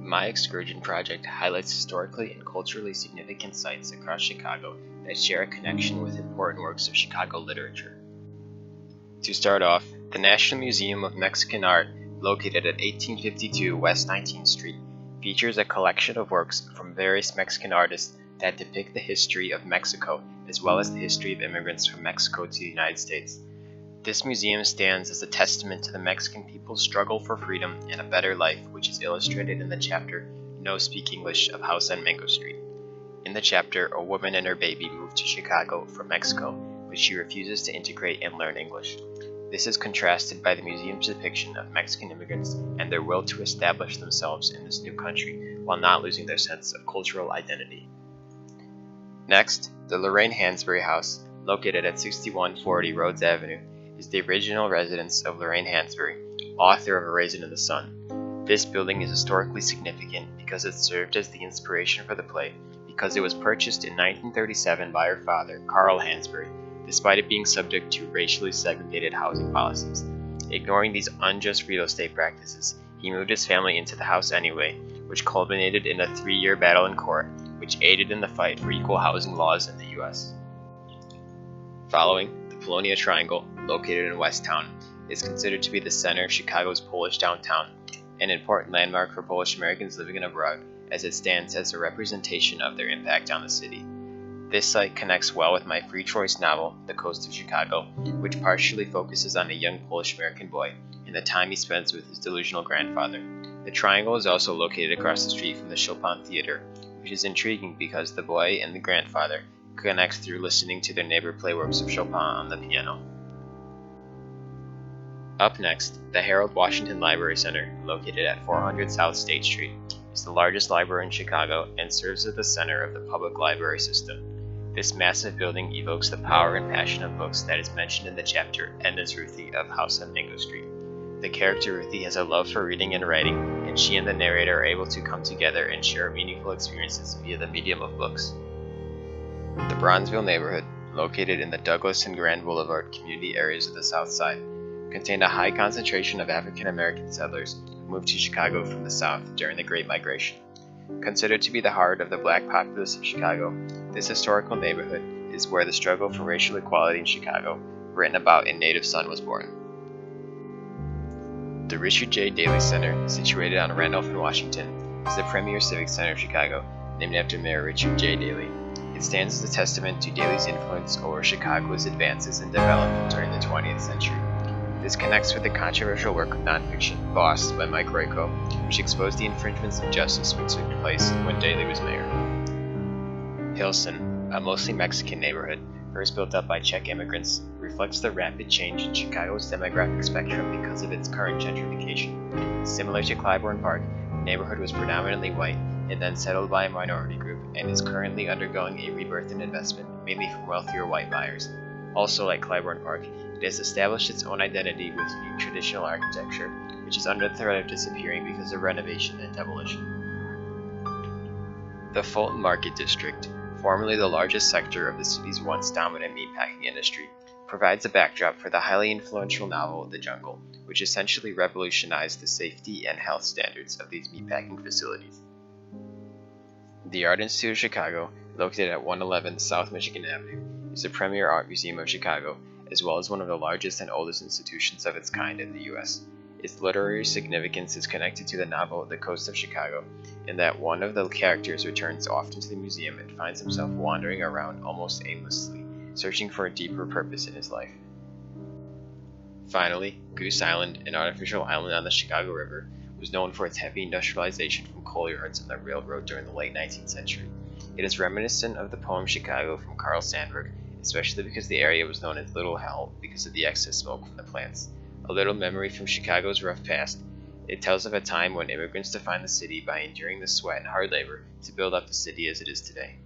My Excursion project highlights historically and culturally significant sites across Chicago that share a connection with important works of Chicago literature. To start off, the National Museum of Mexican Art, located at 1852 West 19th Street, features a collection of works from various Mexican artists that depict the history of Mexico as well as the history of immigrants from Mexico to the United States. This museum stands as a testament to the Mexican people's struggle for freedom and a better life, which is illustrated in the chapter No Speak English of House on Mango Street. In the chapter, a woman and her baby move to Chicago from Mexico, but she refuses to integrate and learn English. This is contrasted by the museum's depiction of Mexican immigrants and their will to establish themselves in this new country while not losing their sense of cultural identity. Next, the Lorraine Hansberry House, located at 6140 Rhodes Avenue, is the original residence of Lorraine Hansberry, author of A Raisin in the Sun. This building is historically significant because it served as the inspiration for the play, because it was purchased in 1937 by her father, Carl Hansberry, despite it being subject to racially segregated housing policies. Ignoring these unjust real estate practices, he moved his family into the house anyway, which culminated in a 3-year battle in court, which aided in the fight for equal housing laws in the U.S. Following, the Polonia Triangle, located in West Town, is considered to be the center of Chicago's Polish downtown, an important landmark for Polish Americans living abroad, as it stands as a representation of their impact on the city. This site connects well with my free choice novel, The Coast of Chicago, which partially focuses on a young Polish American boy and the time he spends with his delusional grandfather. The Triangle is also located across the street from the Chopin Theater, which is intriguing because the boy and the grandfather connect through listening to their neighbor play works of Chopin on the piano. Up next, the Harold Washington Library Center, located at 400 South State Street, is the largest library in Chicago and serves as the center of the public library system. This massive building evokes the power and passion of books that is mentioned in the chapter Edna's Ruthie of House on Mango Street. The character Ruthie has a love for reading and writing, and she and the narrator are able to come together and share meaningful experiences via the medium of books. The Bronzeville neighborhood, located in the Douglas and Grand Boulevard community areas of the South Side, contained a high concentration of African American settlers who moved to Chicago from the South during the Great Migration. Considered to be the heart of the black populace of Chicago, this historical neighborhood is where the struggle for racial equality in Chicago, written about in Native Son, was born. The Richard J. Daley Center, situated on Randolph and Washington, is the premier civic center of Chicago, named after Mayor Richard J. Daley. It stands as a testament to Daley's influence over Chicago's advances and development during the 20th century. This connects with the controversial work of nonfiction Boss by Mike Royko, which exposed the infringements of justice which took place when Daley was mayor. Hilson, a mostly Mexican neighborhood, first built up by Czech immigrants, reflects the rapid change in Chicago's demographic spectrum because of its current gentrification. Similar to Clybourne Park, the neighborhood was predominantly white and then settled by a minority group and is currently undergoing a rebirth in investment, mainly from wealthier white buyers. Also like Clybourne Park, it has established its own identity with new traditional architecture, which is under the threat of disappearing because of renovation and demolition. The Fulton Market District, formerly the largest sector of the city's once dominant meatpacking industry, provides a backdrop for the highly influential novel The Jungle, which essentially revolutionized the safety and health standards of these meatpacking facilities. The Art Institute of Chicago, located at 111 South Michigan Avenue, is the premier art museum of Chicago, as well as one of the largest and oldest institutions of its kind in the U.S. Its literary significance is connected to the novel The Coast of Chicago, in that one of the characters returns often to the museum and finds himself wandering around almost aimlessly, searching for a deeper purpose in his life. Finally, Goose Island, an artificial island on the Chicago River, was known for its heavy industrialization from coal yards and the railroad during the late 19th century. It is reminiscent of the poem Chicago from Carl Sandburg, especially because the area was known as Little Hell because of the excess smoke from the plants. A little memory from Chicago's rough past, it tells of a time when immigrants defined the city by enduring the sweat and hard labor to build up the city as it is today.